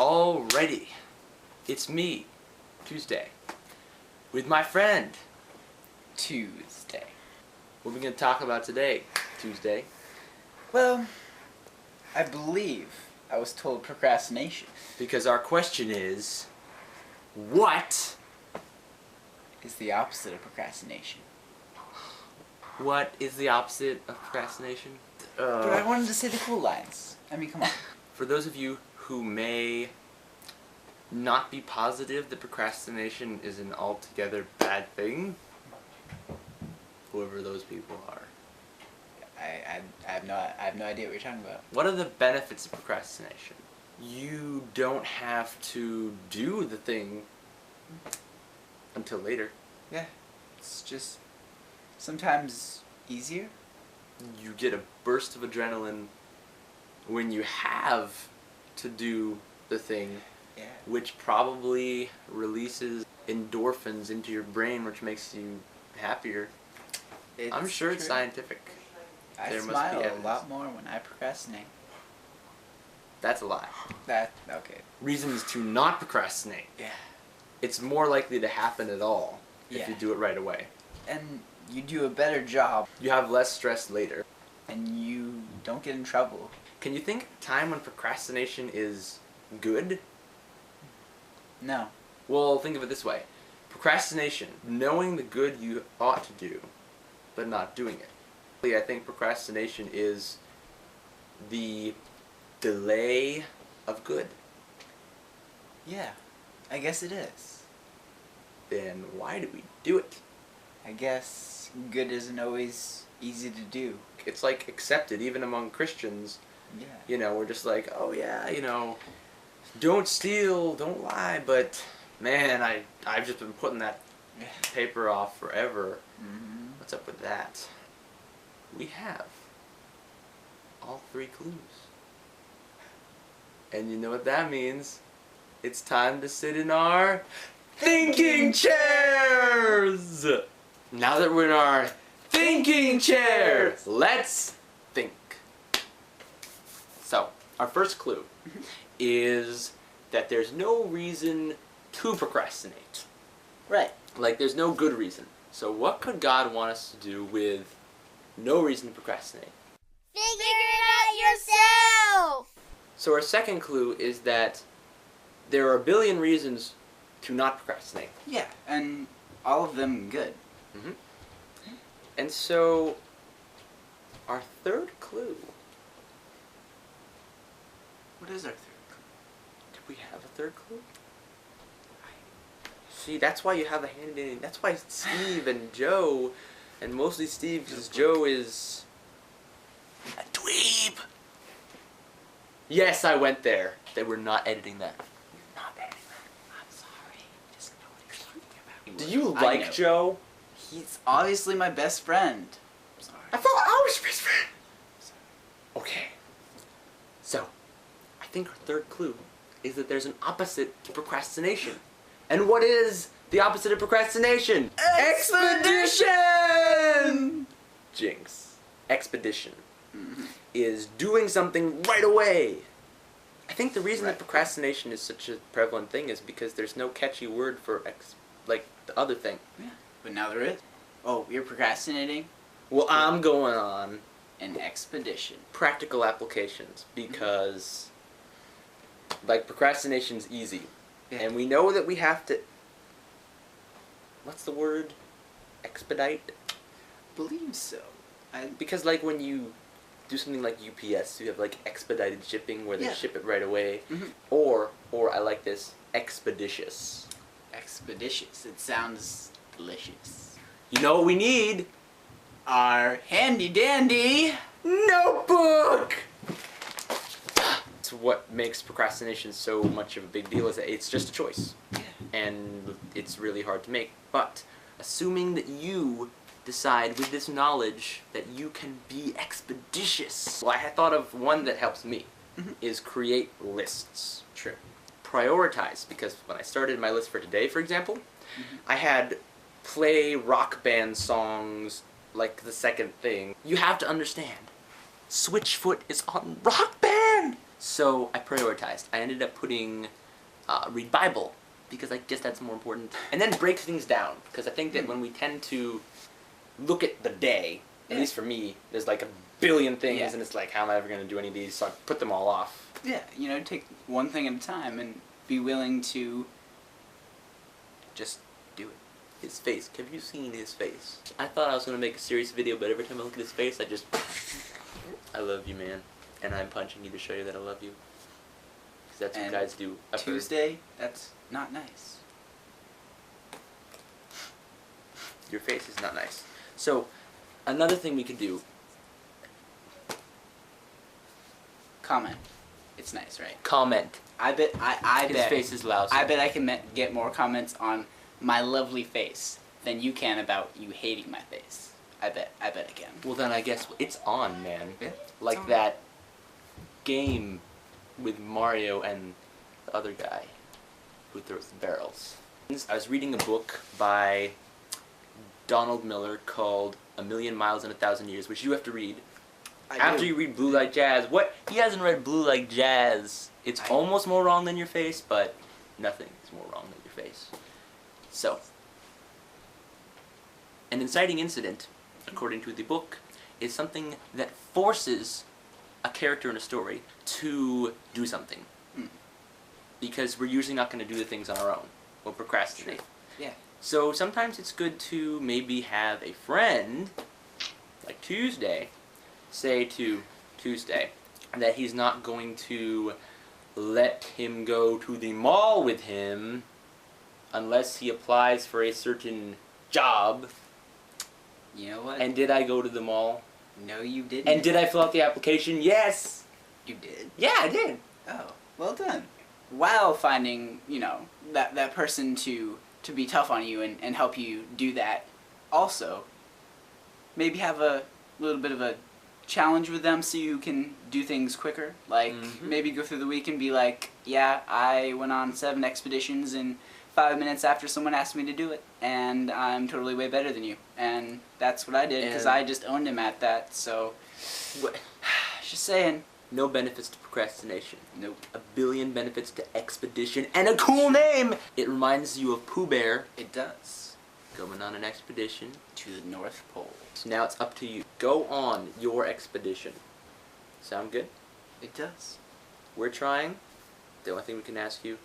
Alrighty, it's me, Tuesday, with my friend, Tuesday. What are we going to talk about today, Tuesday? Well, I believe I was told procrastination. Because our question is, what Is the opposite of procrastination. is the opposite of procrastination? But I wanted to say the cool lines. I mean, come on. For those of you who may not be positive that procrastination is an altogether bad thing, whoever those people are. I have no idea what you're talking about. What are the benefits of procrastination? You don't have to do the thing until later. Yeah, it's just sometimes easier. You get a burst of adrenaline when you have to do the thing, Yeah. which probably releases endorphins into your brain, which makes you happier. I'm sure it's scientific. I There must be smile a evidence. lot more when I procrastinate. That's a lie. Okay. Reasons to not procrastinate. Yeah. It's more likely to happen at all if Yeah. you do it right away. And you do a better job, You have less stress later. and you don't get in trouble. Can you think of a time when procrastination is good? No. Well, think of it this way. Procrastination, knowing the good you ought to do, but not doing it. I think procrastination is the delay of good. Yeah. I guess it is. Then why do we do it? I guess good isn't always easy to do. It's like accepted even among Christians. Yeah. You know, we're just like, oh yeah, don't steal, don't lie, but man, I've just been putting that paper off forever. Mm-hmm. What's up with that? We have all 3 clues. And you know what that means? It's time to sit in our thinking chairs! Now that we're in our thinking chairs, let's think. So, our first clue is that there's no reason to procrastinate. Right. Like, there's no good reason. So what could God want us to do with no reason to procrastinate? Figure it out yourself! So our second clue is that there are a billion reasons to not procrastinate. Yeah, and all of them good. Mm-hmm. And so, our third clue. What is our third clue? Did we have a third clue? See, that's why you have a hand in. That's why Steve and Joe, and mostly Steve, because Joe is a dweeb. Yes, I went there. They were not editing that. You're not editing that. I'm sorry. Just know what you're talking about. Do you I know. like Joe? He's obviously my best friend. I'm sorry. I thought I was your best friend. Okay. So, I think our third clue is that there's an opposite to procrastination. And what is the opposite of procrastination? Expedition! Jinx. Expedition is doing something right away. I think the reason that procrastination is such a prevalent thing is because there's no catchy word for like the other thing. Yeah, but now there is. Oh, you're procrastinating? Well, I'm going on An expedition. practical applications because like procrastination's easy. Yeah. And we know that we have to, what's the word? Expedite? Believe so. Because like when you do something like UPS, you have like expedited shipping where they Yeah. ship it right away. Mhm. Or I like this, expeditious. Expeditious. It sounds delicious. You know what we need? Our handy dandy Notebook! So what makes procrastination so much of a big deal is that it's just a choice. Yeah. And it's really hard to make. But assuming that you decide with this knowledge that you can be expeditious. Well, I had thought of one that helps me, is create lists. True. Prioritize, because when I started my list for today, for example, I had play rock band songs like the second thing. You have to understand, Switchfoot is on Rock Band! So I prioritized. I ended up putting read Bible, because I guess that's more important. And then break things down, because I think that when we tend to look at the day, at least for me, there's like a billion things, and it's like, how am I ever going to do any of these? So I put them all off. Yeah, you know, take one thing at a time and be willing to just do it. His face. Have you seen his face? I thought I was going to make a serious video, but every time I look at his face, I just... I love you, man. And I'm punching you to show you that I love you. Because that's what guys do. Tuesday, that's not nice. Your face is not nice. So, another thing we could do... Comment. It's nice, right? Comment. I bet His face is lousy. I bet I can get more comments on my lovely face than you can about you hating my face. I bet I can. Well, then I guess it's on, man. Yeah, like on. that game with Mario and the other guy who throws the barrels. I was reading a book by Donald Miller called A Million Miles in a Thousand Years, which you have to read. After you read Blue Like Jazz. What? He hasn't read Blue Like Jazz. It's almost more wrong than your face, but nothing is more wrong than your face. So, an inciting incident, according to the book, is something that forces a character in a story to do something. Because we're usually not going to do the things on our own. We'll procrastinate. True. Yeah. So sometimes it's good to maybe have a friend, like Tuesday, say to Tuesday that he's not going to let him go to the mall with him unless he applies for a certain job. You know what? And did I go to the mall? No, you didn't. And did I fill out the application? Yes! You did? Yeah, I did. Oh, well done. While finding, you know, that person to be tough on you and help you do that, also, maybe have a little bit of a challenge with them so you can do things quicker. Like, maybe go through the week and be like, yeah, I went on 7 expeditions in 5 minutes after someone asked me to do it, and I'm totally way better than you. And that's what I did, because I just owned him at that, so... Just saying. No benefits to procrastination. Nope. A billion benefits to expedition, and a cool name! It reminds you of Pooh Bear. It does. Going on an expedition. To the North Pole. So now it's up to you. Go on your expedition. Sound good? It does. We're trying. The only thing we can ask you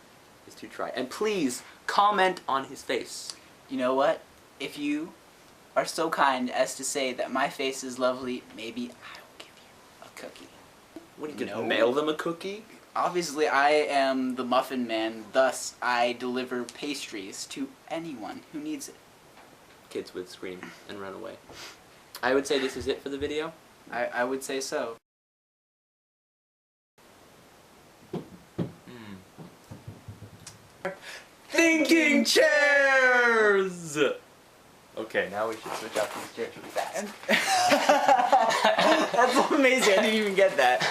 is to try. And please, comment on his face. You know what? If you are so kind as to say that my face is lovely, maybe I will give you a cookie. What, are you gonna mail them a cookie? Obviously, I am the Muffin Man, thus I deliver pastries to anyone who needs it. Kids would scream and run away. I would say this is it for the video. I would say so. Thinking chairs! Okay, now we should switch out these chairs really fast. That's amazing, I didn't even get that.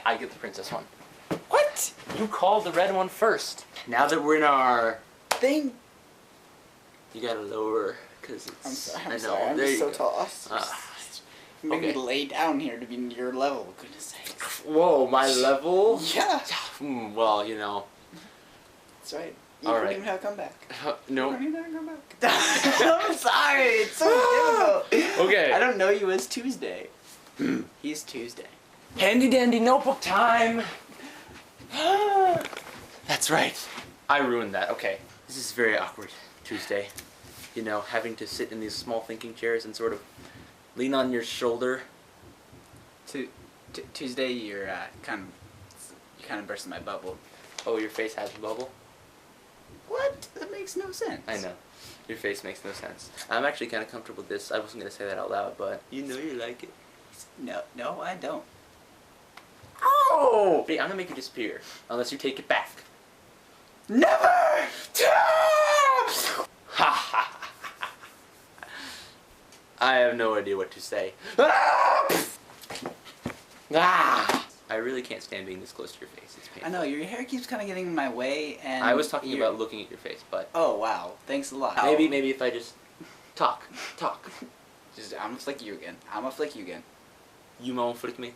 I get the princess one. What? You called the red one first. Now that we're in our Thing? you gotta lower, because it's... I'm sorry, I know. sorry, I'm There just you so go. tall. Maybe lay down here to be near your level, goodness sakes. Whoa, my level? Yeah. Well, you know. That's right. You All don't right. even have to come back. No. You don't even have to come back. I'm sorry, it's so difficult. Okay. I don't know you as Tuesday. He's Tuesday. Handy dandy notebook time! That's right. I ruined that. Okay. This is very awkward, Tuesday. You know, having to sit in these small thinking chairs and sort of lean on your shoulder. Tuesday, you're kind of bursting my bubble. Oh, your face has a bubble? What? That makes no sense. I know. Your face makes no sense. I'm actually kind of comfortable with this. I wasn't going to say that out loud, but you know you like it. No, I don't. Oh! Hey, I'm going to make you disappear. Unless you take it back. Never! Ha ha! I have no idea what to say. Ah! I really can't stand being this close to your face. It's painful. I know, your hair keeps kind of getting in my way, and... I was talking about looking at your face, but... Oh, wow. Thanks a lot. Maybe if I just... talk. Just, I'm gonna flick you again. You won't flick me?